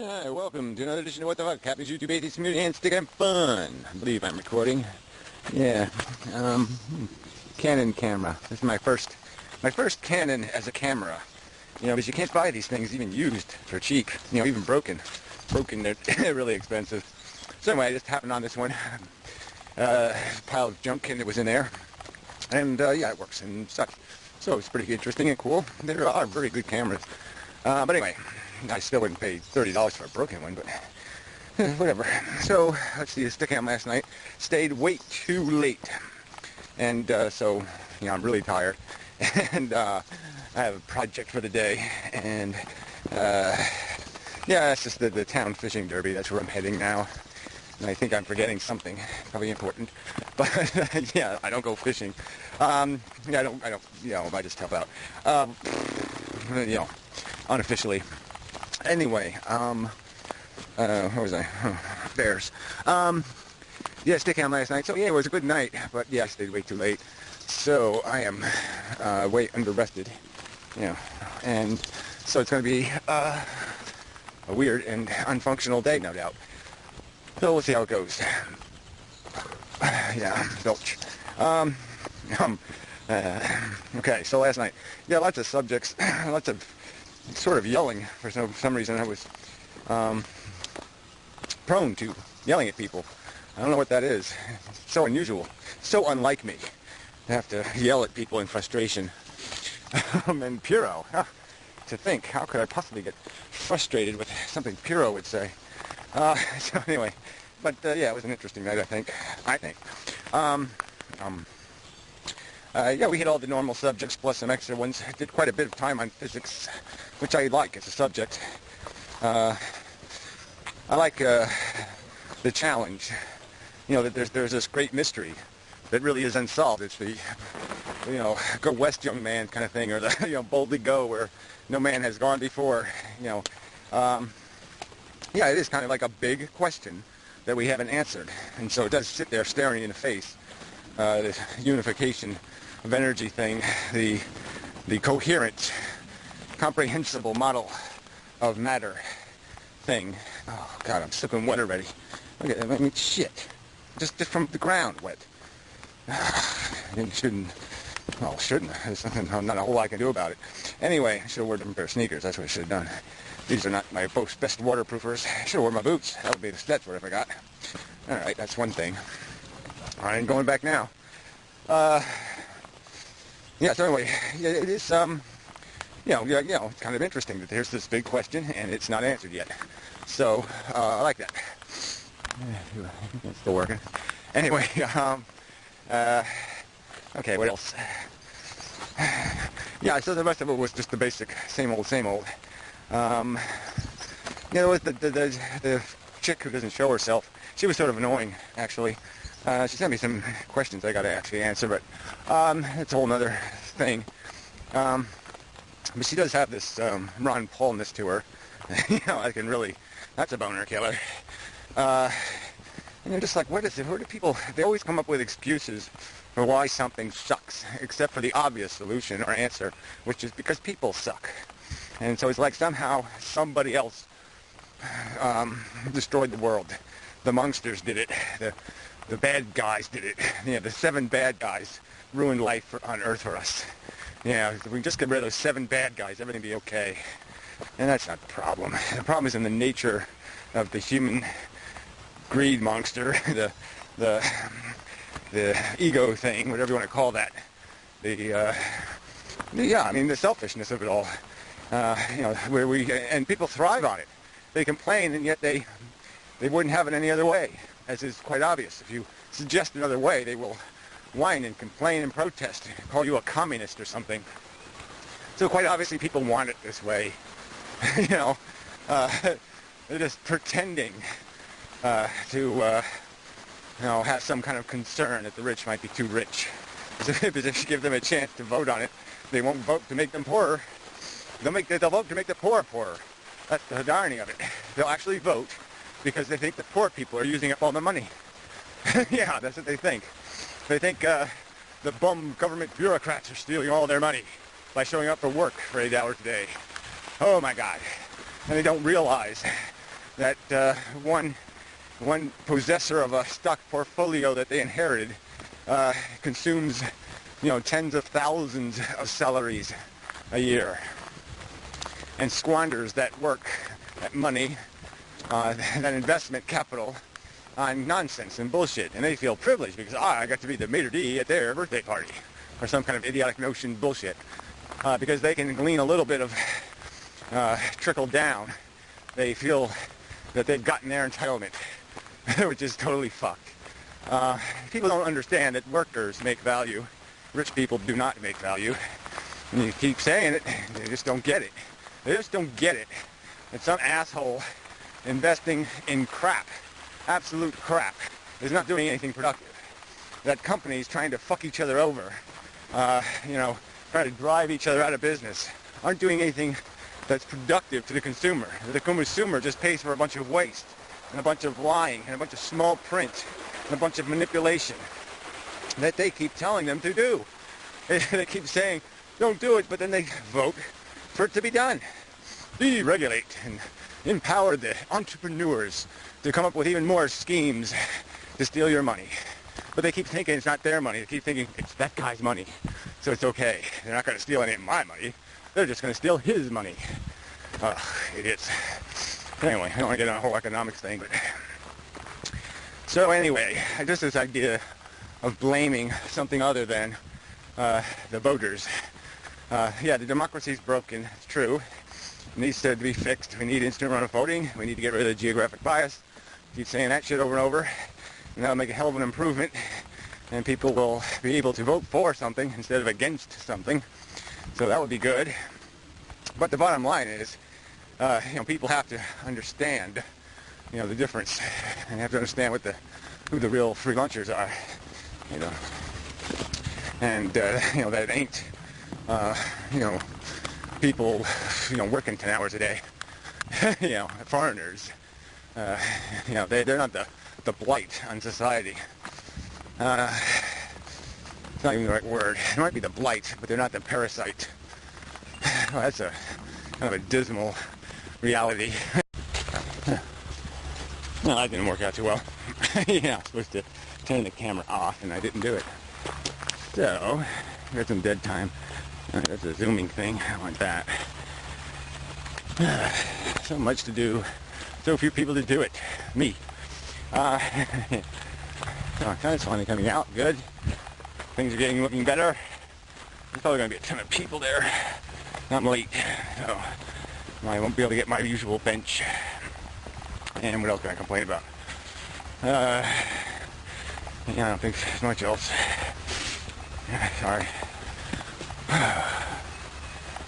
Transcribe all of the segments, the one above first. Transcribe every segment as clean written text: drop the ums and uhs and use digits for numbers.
Hi, welcome to another edition of What the Fuck happens YouTube atheist community and stick and fun. I believe I'm recording. Yeah, Canon camera. This is my first Canon as a camera. You know, because you can't buy these things even used for cheap. You know, even broken. They're really expensive. So anyway, I just happened on this one. Pile of junk and it was in there. And yeah, it works and such. So it's pretty interesting and cool. There are very good cameras. But anyway, I still wouldn't pay $30 for a broken one, but whatever. So, let's see, the Stickam last night stayed way too late. And so, you know, I'm really tired. And I have a project for the day. And, yeah, it's just the town fishing derby. That's where I'm heading now. And I think I'm forgetting something probably important. But, yeah, I don't go fishing. Yeah, I don't, you know, I just help out. You know, unofficially. Anyway, where was I? Bears. Yeah, Stickam last night. So, yeah, it was a good night. But, yeah, I stayed way too late. So, I am way under-rested. You know, and so it's going to be a weird and unfunctional day, no doubt. So, we'll see how it goes. Yeah, belch. Okay, so last night, yeah, lots of subjects, lots of sort of yelling. For some reason, I was prone to yelling at people. I don't know what that is. It's so unusual, so unlike me to have to yell at people in frustration. And Puro, to think, how could I possibly get frustrated with something Puro would say? So anyway, but yeah, it was an interesting night, I think. Yeah, we hit all the normal subjects plus some extra ones. I did quite a bit of time on physics, which I like as a subject. I like the challenge. You know, that there's this great mystery that really is unsolved. It's the, you know, go west, young man kind of thing, or the, you know, boldly go where no man has gone before. You know, yeah, it is kind of like a big question that we haven't answered, and so it does sit there staring in the face. This unification of energy thing, the coherent, comprehensible model of matter thing. Oh God, I'm soaking wet already. Look at that. I mean, shit. Just from the ground wet. It shouldn't. Well, shouldn't. There's not a whole lot I can do about it. Anyway, I should have worn a different pair of sneakers. That's what I should have done. These are not my best waterproofers. I should have worn my boots. That would be that's what I forgot. All right, that's one thing. All right, going back now. Yeah, so anyway, it is, you know, it's kind of interesting that there's this big question and it's not answered yet. So, I like that. It's still working. Anyway, okay, what else? Yeah, so the rest of it was just the basic same old. You know, the chick who doesn't show herself, she was sort of annoying, actually. She sent me some questions I got to actually answer, but it's a whole other thing. But she does have this Ron Paulness to her. You know, I can really, that's a boner killer. And you're just like, what is it? Where do people, they always come up with excuses for why something sucks, except for the obvious solution or answer, which is because people suck. And so it's like somehow somebody else destroyed the world. The monsters did it. The bad guys did it. You know, the 7 bad guys ruined life on Earth for us. Yeah, if we can just get rid of those 7 bad guys, everything will be okay. And that's not the problem. The problem is in the nature of the human greed monster, the ego thing, whatever you want to call that. Yeah, I mean, the selfishness of it all. You know, and people thrive on it. They complain, and yet they wouldn't have it any other way, as is quite obvious. If you suggest another way, they will whine and complain and protest, call you a communist or something. So quite obviously people want it this way. You know, they're just pretending to, you know, have some kind of concern that the rich might be too rich. Because if you give them a chance to vote on it, they won't vote to make them poorer. They'll vote to make the poor poorer. That's the irony of it. They'll actually vote because they think the poor people are using up all the money. Yeah, that's what they think. They think the bum government bureaucrats are stealing all their money by showing up for work for 8 hours a day. Oh my God. And they don't realize that one possessor of a stock portfolio that they inherited consumes, tens of thousands of salaries a year and squanders that work, that money, that investment capital on nonsense and bullshit. And they feel privileged because, I got to be the maitre d' at their birthday party or some kind of idiotic notion bullshit. Because they can glean a little bit of trickle down. They feel that they've gotten their entitlement, which is totally fucked. People don't understand that workers make value. Rich people do not make value. And you keep saying it, they just don't get it. They just don't get it. That some asshole investing in crap, absolute crap, is not doing anything productive. That companies trying to fuck each other over, trying to drive each other out of business, aren't doing anything that's productive to the consumer. The consumer just pays for a bunch of waste, and a bunch of lying, and a bunch of small print, and a bunch of manipulation that they keep telling them to do. They keep saying, don't do it, but then they vote for it to be done. Deregulate and empower the entrepreneurs to come up with even more schemes to steal your money. But they keep thinking it's not their money. They keep thinking it's that guy's money, so it's okay. They're not going to steal any of my money. They're just going to steal his money. Idiots. Anyway, I don't want to get on a whole economics thing, but... So anyway, just this idea of blaming something other than the voters. The democracy's broken. It's true. It needs to be fixed. We need instant run of voting. We need to get rid of the geographic bias. Keep saying that shit over and over. And that'll make a hell of an improvement. And people will be able to vote for something instead of against something. So that would be good. But the bottom line is, people have to understand, the difference. And have to understand who the real free lunchers are. And, that it ain't, people, working 10 hours a day. Foreigners. They're not the blight on society. It's not even the right word. It might be the blight, but they're not the parasite. Well, that's a kind of a dismal reality. No, that didn't work out too well. I was supposed to turn the camera off, and I didn't do it. So, we got some dead time. That's a zooming thing. I want that. So much to do. So few people to do it. Me. It's finally coming out. Good. Things are looking better. There's probably going to be a ton of people there. I'm late, so I won't be able to get my usual bench. And what else can I complain about? I don't think there's much else. Sorry.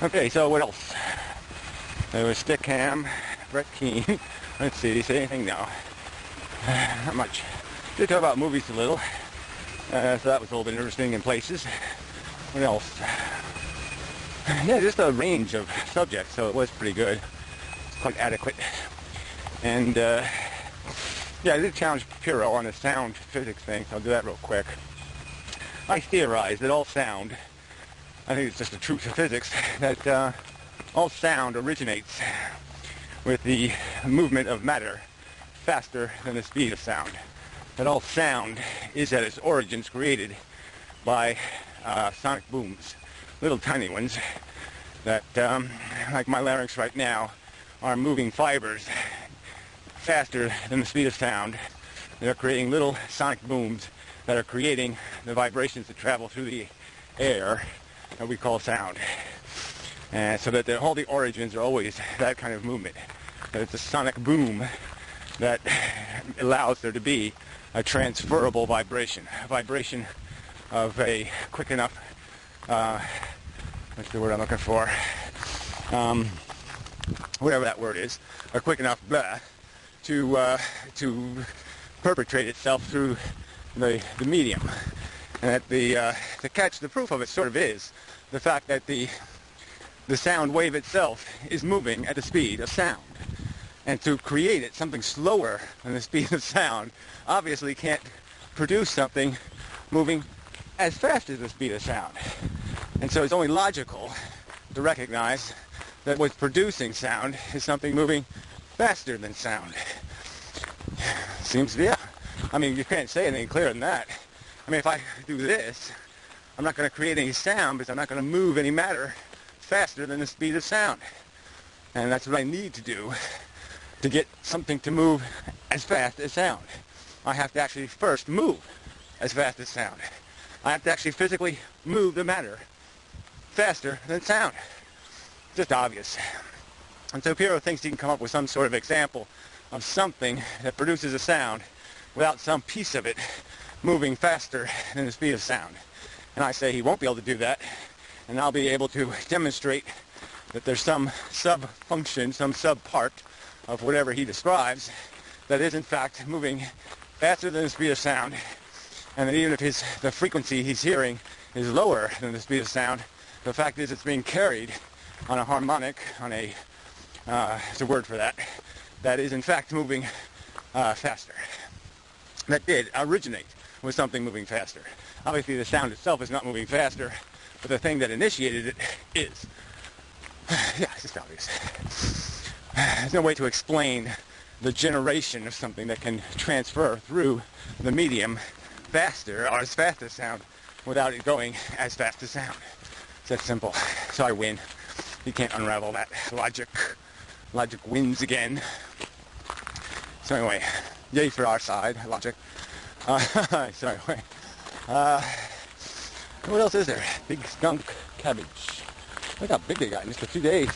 Okay, so what else? There was Stickham, Brett Keane. Let's see, did he say anything? No. Not much. Did talk about movies a little. So that was a little bit interesting in places. What else? Just a range of subjects, so it was pretty good. It's quite adequate. And, I did challenge Piro on the sound physics thing, so I'll do that real quick. I theorize that all sound, I think it's just the truth of physics, that all sound originates with the movement of matter faster than the speed of sound. That all sound is at its origins created by sonic booms, little tiny ones that, like my larynx right now, are moving fibers faster than the speed of sound. They're creating little sonic booms that are creating the vibrations that travel through the air that we call sound. And so that all the origins are always that kind of movement. That it's a sonic boom that allows there to be a transferable vibration. A vibration of a quick enough, what's the word I'm looking for? Whatever that word is. A quick enough blah to perpetrate itself through the medium. And that the proof of it sort of is the fact that the sound wave itself is moving at the speed of sound. And to create it, something slower than the speed of sound, obviously can't produce something moving as fast as the speed of sound. And so it's only logical to recognize that what's producing sound is something moving faster than sound. Seems to be, yeah. I mean, you can't say anything clearer than that. I mean, if I do this, I'm not going to create any sound because I'm not going to move any matter faster than the speed of sound. And that's what I need to do to get something to move as fast as sound. I have to actually first move as fast as sound. I have to actually physically move the matter faster than sound. Just obvious. And so Piero thinks he can come up with some sort of example of something that produces a sound without some piece of it moving faster than the speed of sound. And I say he won't be able to do that, and I'll be able to demonstrate that there's some sub-function, some sub-part of whatever he describes that is in fact moving faster than the speed of sound, and that even if the frequency he's hearing is lower than the speed of sound, the fact is it's being carried on a harmonic, on a, there's a word for that, that is in fact moving faster. That did originate with something moving faster. Obviously the sound itself is not moving faster, but the thing that initiated it is. Yeah, it's just obvious. There's no way to explain the generation of something that can transfer through the medium faster or as fast as sound without it going as fast as sound. It's that simple. So I win. You can't unravel that logic. Logic wins again. So anyway, yay for our side, logic. So anyway, what else is there? Big skunk cabbage. Look how big they got in just a few days.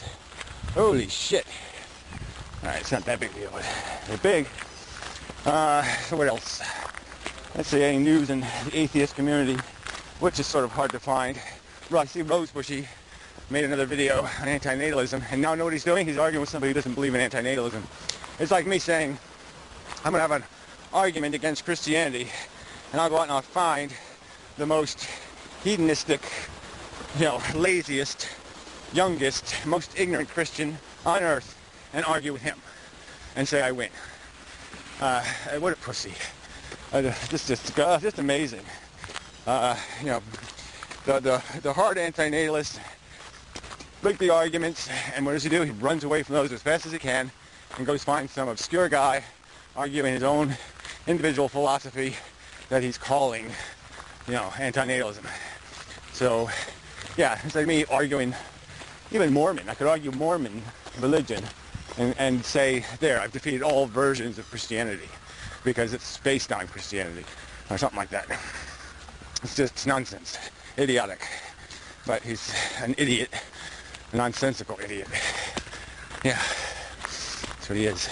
Holy shit. Alright, it's not that big a deal, but they're big. So what else? Let's see, any news in the atheist community, which is sort of hard to find. I see Rosebushy made another video on antinatalism, and now know what he's doing? He's arguing with somebody who doesn't believe in antinatalism. It's like me saying, I'm going to have an argument against Christianity, and I'll go out and I'll find the most hedonistic, laziest, youngest, most ignorant Christian on earth and argue with him and say I win. What a pussy. Just amazing. The hard antinatalist break the arguments, and what does he do? He runs away from those as fast as he can and goes find some obscure guy arguing his own individual philosophy that he's calling, antinatalism. So, yeah, it's like me arguing even Mormon. I could argue Mormon religion and say, there, I've defeated all versions of Christianity because it's based on Christianity or something like that. It's just nonsense. Idiotic. But he's an idiot. A nonsensical idiot. Yeah. That's what he is.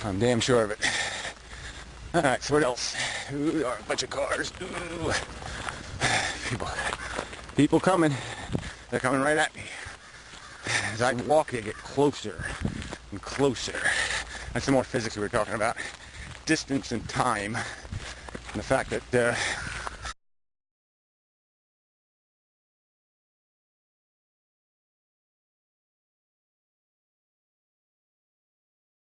I'm damn sure of it. Alright, so what else? Ooh, there are a bunch of cars. Ooh. People coming. They're coming right at me. As I walk, they get closer and closer. That's the more physics we were talking about. Distance and time. And the fact that